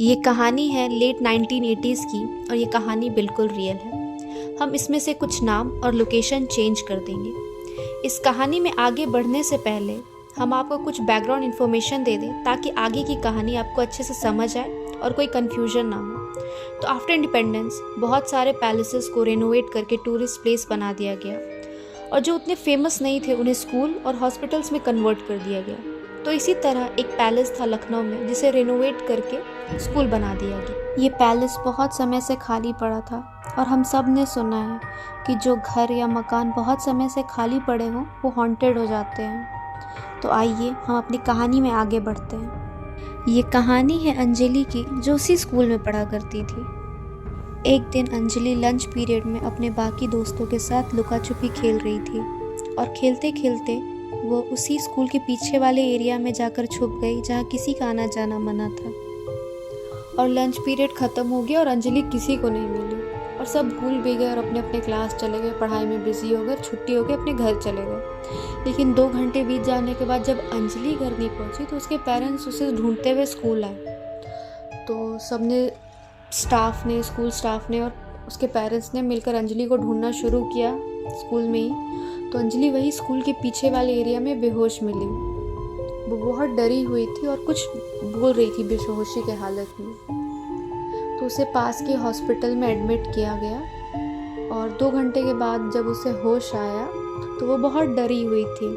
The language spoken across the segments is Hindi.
ये कहानी है लेट 1980s की और ये कहानी बिल्कुल रियल है। हम इसमें से कुछ नाम और लोकेशन चेंज कर देंगे। इस कहानी में आगे बढ़ने से पहले हम आपको कुछ बैकग्राउंड इन्फॉर्मेशन दे दें ताकि आगे की कहानी आपको अच्छे से समझ आए और कोई कन्फ्यूजन ना हो। तो आफ्टर इंडिपेंडेंस बहुत सारे पैलेसेस को रेनोवेट करके टूरिस्ट प्लेस बना दिया गया और जो उतने फेमस नहीं थे उन्हें स्कूल और हॉस्पिटल्स में कन्वर्ट कर दिया गया। तो इसी तरह एक पैलेस था लखनऊ में जिसे रेनोवेट करके स्कूल बना दिया गया। ये पैलेस बहुत समय से खाली पड़ा था और हम सब ने सुना है कि जो घर या मकान बहुत समय से खाली पड़े हों वो हॉन्टेड हो जाते हैं। तो आइए हम अपनी कहानी में आगे बढ़ते हैं। ये कहानी है अंजलि की जो उसी स्कूल में पढ़ा करती थी। एक दिन अंजलि लंच पीरियड में अपने बाकी दोस्तों के साथ लुका छुपी खेल रही थी और खेलते खेलते वो उसी स्कूल के पीछे वाले एरिया में जाकर छुप गई जहाँ किसी का आना जाना मना था। और लंच पीरियड ख़त्म हो गया और अंजलि किसी को नहीं मिली और सब भूल भी गए और अपने अपने क्लास चले गए, पढ़ाई में बिजी हो गए, छुट्टी हो गई, अपने घर चले गए। लेकिन 2 घंटे बीत जाने के बाद जब अंजलि घर नहीं पहुंची तो उसके पेरेंट्स उसे ढूंढते हुए स्कूल आए। तो सबने स्कूल स्टाफ ने और उसके पेरेंट्स ने मिलकर अंजलि को ढूंढना शुरू किया स्कूल में ही। तो अंजलि वही स्कूल के पीछे वाले एरिया में बेहोश मिली। वो बहुत डरी हुई थी और कुछ बोल रही थी बेहोशी के हालत में। तो उसे पास के हॉस्पिटल में एडमिट किया गया और 2 घंटे के बाद जब उसे होश आया तो वो बहुत डरी हुई थी।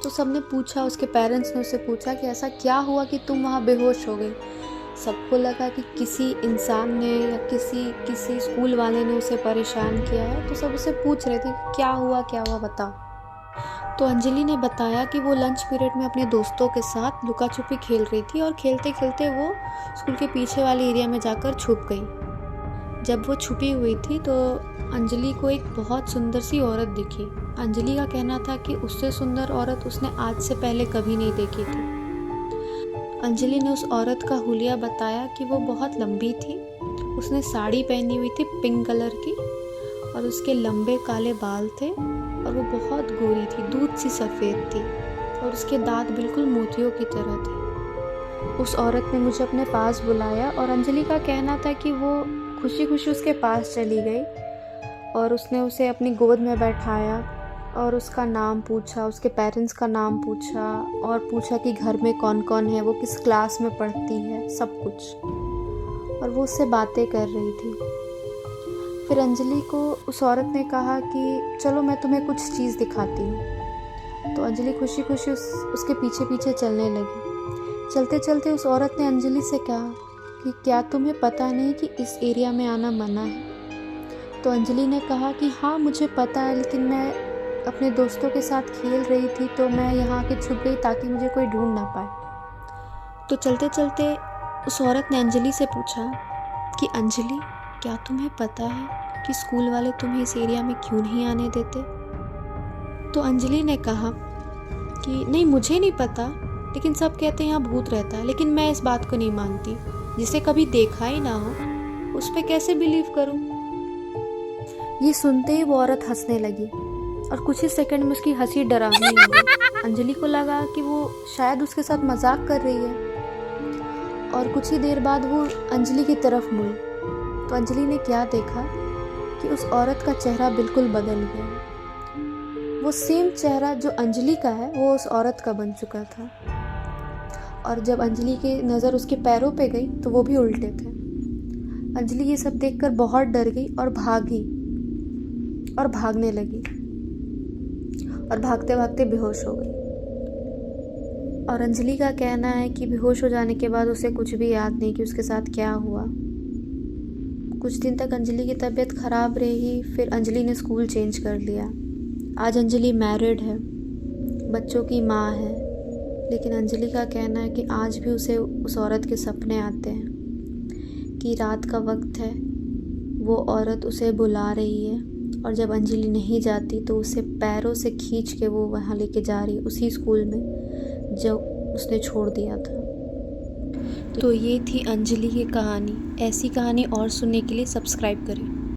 तो सबने पूछा, उसके पेरेंट्स ने उससे पूछा कि ऐसा क्या हुआ कि तुम वहाँ बेहोश हो गई। सबको लगा कि किसी इंसान ने या किसी स्कूल वाले ने उसे परेशान किया है। तो सब उसे पूछ रहे थे क्या हुआ बताओ। तो अंजलि ने बताया कि वो लंच पीरियड में अपने दोस्तों के साथ लुका छुपी खेल रही थी और खेलते खेलते वो स्कूल के पीछे वाले एरिया में जाकर छुप गई। जब वो छुपी हुई थी तो अंजलि को एक बहुत सुंदर सी औरत दिखी। अंजलि का कहना था कि उससे सुंदर औरत उसने आज से पहले कभी नहीं देखी थी। अंजलि ने उस औरत का हुलिया बताया कि वो बहुत लंबी थी, उसने साड़ी पहनी हुई थी पिंक कलर की और उसके लंबे काले बाल थे और वो बहुत गोरी थी, दूध सी सफ़ेद थी और उसके दांत बिल्कुल मोतियों की तरह थे। उस औरत ने मुझे अपने पास बुलाया और अंजलि का कहना था कि वो खुशी खुशी उसके पास चली गई और उसने उसे अपनी गोद में बैठाया और उसका नाम पूछा, उसके पेरेंट्स का नाम पूछा और पूछा कि घर में कौन कौन है, वो किस क्लास में पढ़ती है, सब कुछ। और वो उससे बातें कर रही थी। फिर अंजलि को उस औरत ने कहा कि चलो मैं तुम्हें कुछ चीज़ दिखाती हूँ। तो अंजलि खुशी खुशी उसके पीछे पीछे चलने लगी। चलते चलते उस औरत ने अंजलि से कहा कि क्या तुम्हें पता नहीं कि इस एरिया में आना मना है। तो अंजलि ने कहा कि हाँ मुझे पता है, लेकिन मैं अपने दोस्तों के साथ खेल रही थी तो मैं यहाँ आके छुप गई ताकि मुझे कोई ढूंढ ना पाए। तो चलते चलते उस औरत ने अंजलि से पूछा कि अंजलि क्या तुम्हें पता है कि स्कूल वाले तुम्हें इस एरिया में क्यों नहीं आने देते। तो अंजलि ने कहा कि नहीं मुझे नहीं पता, लेकिन सब कहते हैं यहाँ भूत रहता है, लेकिन मैं इस बात को नहीं मानती। जिसे कभी देखा ही ना हो उस पर कैसे बिलीव करूँ। ये सुनते ही वो औरत हंसने लगी और कुछ ही सेकंड में उसकी हंसी डरावनी हो गई। अंजलि को लगा कि वो शायद उसके साथ मजाक कर रही है और कुछ ही देर बाद वो अंजलि की तरफ मुड़ी। तो अंजलि ने क्या देखा कि उस औरत का चेहरा बिल्कुल बदल गया। वो सेम चेहरा जो अंजलि का है वो उस औरत का बन चुका था। और जब अंजलि की नज़र उसके पैरों पे गई तो वो भी उल्टे थे। अंजलि ये सब देखकर बहुत डर गई और भागने लगी और भागते भागते बेहोश हो गई। और अंजलि का कहना है कि बेहोश हो जाने के बाद उसे कुछ भी याद नहीं कि उसके साथ क्या हुआ। कुछ दिन तक अंजलि की तबीयत ख़राब रही, फिर अंजलि ने स्कूल चेंज कर लिया। आज अंजलि मैरिड है, बच्चों की माँ है, लेकिन अंजलि का कहना है कि आज भी उसे उस औरत के सपने आते हैं कि रात का वक्त है, वो औरत उसे बुला रही है और जब अंजलि नहीं जाती तो उसे पैरों से खींच के वो वहाँ लेके जा रही है, उसी स्कूल में जो उसने छोड़ दिया था। तो ये थी अंजलि की कहानी। ऐसी कहानी और सुनने के लिए सब्सक्राइब करें।